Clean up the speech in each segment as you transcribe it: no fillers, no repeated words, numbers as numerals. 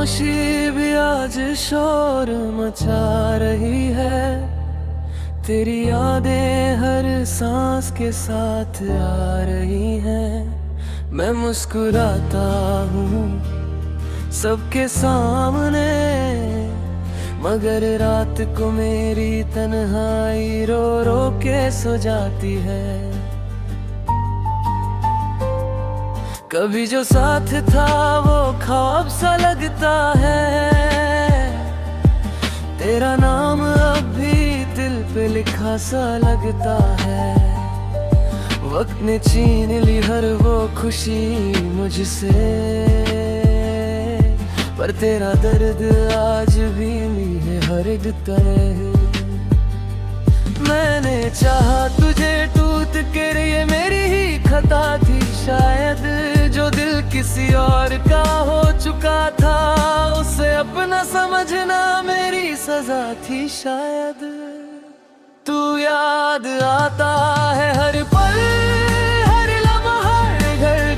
खामोशी भी आज शोर मचा रही है। तेरी यादें हर सांस के साथ आ रही हैं। मैं मुस्कुराता हूँ सबके सामने, मगर रात को मेरी तन्हाई रो रो के सो जाती है। कभी जो साथ था वो ख्वाब सा लगता है। तेरा नाम अब भी दिल पे लिखा सा लगता है। वक्त ने छीन ली हर वो खुशी मुझसे, पर तेरा दर्द आज भी है हर एक तरह। मैंने चाहा तुझे टूट के, ये मेरी ही खता थी शायद। जो दिल किसी और का हो चुका था, उसे अपना समझना मेरी सजा थी शायद। तू याद आता है हर पल, हर लम्हा, हर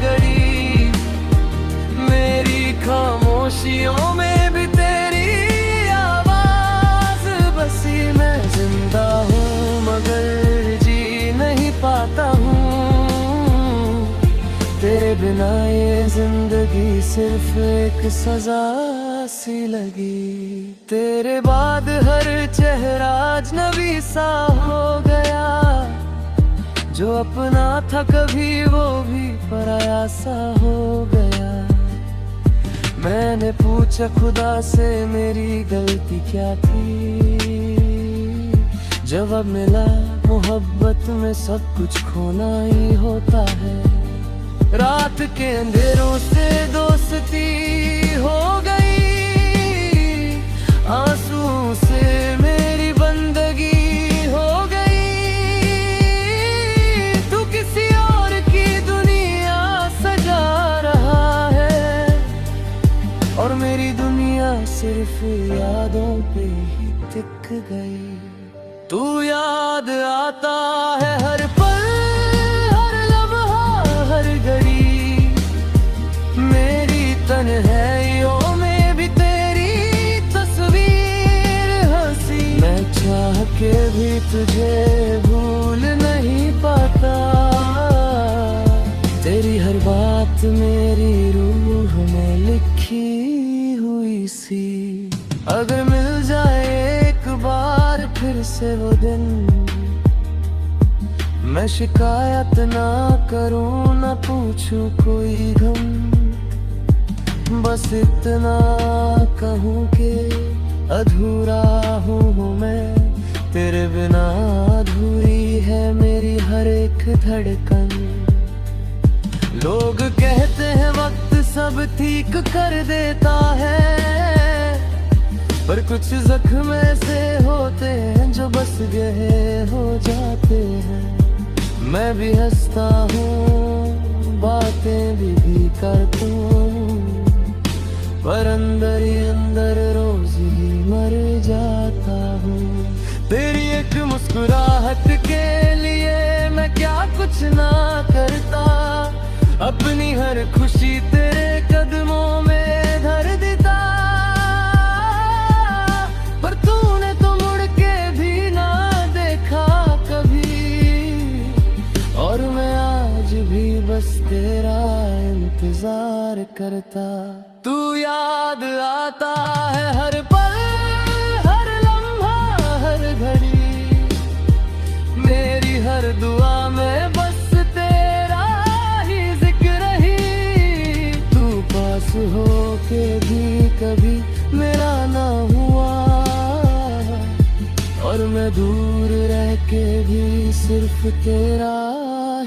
घड़ी। मेरी खामोशियों में भी तेरी आवाज बसी। मैं जिंदा हूँ मगर जी नहीं पाता हूँ। तेरे बिना ये जिंदगी सिर्फ एक सजा सी लगी। तेरे बाद हर चेहरा अजनबी सा हो गया। जो अपना था कभी वो भी पराया सा हो गया। मैंने पूछा खुदा से मेरी गलती क्या थी। जवाब मिला मोहब्बत में सब कुछ खोना ही होता है। रात के अंधेरों से दोस्ती हो गई। आंसू से मेरी बंदगी हो गई। तू किसी और की दुनिया सजा रहा है, और मेरी दुनिया सिर्फ यादों पे ही टिक गई। तू याद आता है हर पल, हर लम्हा, हर घड़ी। मेरी तन्हाइयों में भी तेरी तस्वीर हंसी। मैं चाह के भी तुझे भूल नहीं पाता। तेरी हर बात मेरी रूह में लिखी हुई सी। अगर मिल जाए एक बार फिर से वो दिन, मैं शिकायत ना करूं ना पूछूं कोई गम। बस इतना कहूं कि अधूरा हूँ मैं। तेरे बिना अधूरी है मेरी हर एक धड़कन। लोग कहते हैं वक्त सब ठीक कर देता है, पर कुछ जख्म ऐसे होते हैं जो बस गहरे हो जाते हैं। मैं भी हंसता हूँ, बातें भी करता हूँ, पर अंदर ही अंदर रोज ही मर जाता हूँ। तेरी एक मुस्कुराहट के लिए मैं क्या कुछ ना करता। अपनी हर खुशी तेरे कदमों में धर देता। पर तूने तो मुड़ के भी ना देखा कभी, और मैं आज भी बस तेरा इंतजार करता। तू याद आता है हर पल, हर लम्हा, हर घड़ी। मेरी हर दुआ में बस तेरा ही जिक्र ही। तू पास हो के भी कभी मेरा ना हुआ, और मैं दूर रह के भी सिर्फ तेरा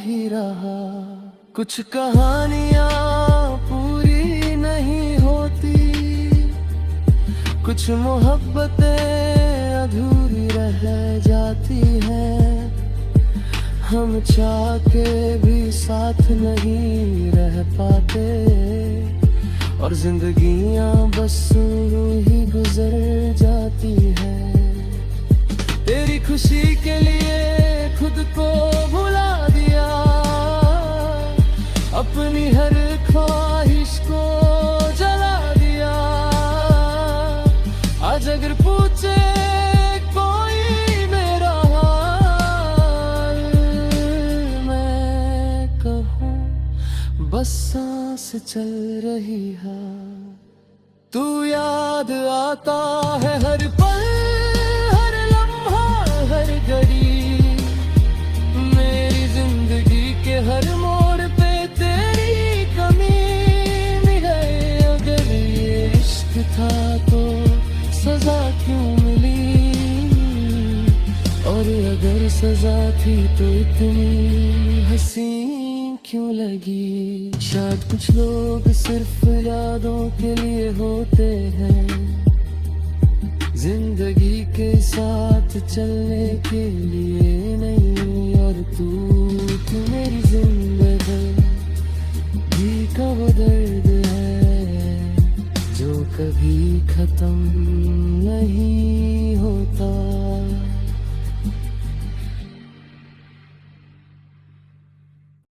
ही रहा। कुछ कहानियां पूरी नहीं होती, कुछ मोहब्बतें अधूरी रह जाती हैं। हम चाह के भी साथ नहीं रह पाते, और जिंदगियां बस यूं ही गुजर जाती हैं। तेरी खुशी के लिए खुद को भुला दिया, अपनी हर ख्वाहिश को जला दिया। अगर पूछे कोई मेरा हाल, मैं कहूँ बस सांस चल रही है। तू याद आता है हर पल, हर लम्हा, हर घड़ी, मेरी जिंदगी के हर मोड़ पे तेरी कमी मिले। अगर ये इश्क था तो सजा क्यों मिली, और अगर सजा थी तो इतनी हसीन क्यों लगी। शायद कुछ लोग सिर्फ यादों के लिए होते हैं, जिंदगी के साथ चलने के लिए नहीं। और तू मेरी जिंदगी का वो दर्द है जो कभी खत्म नहीं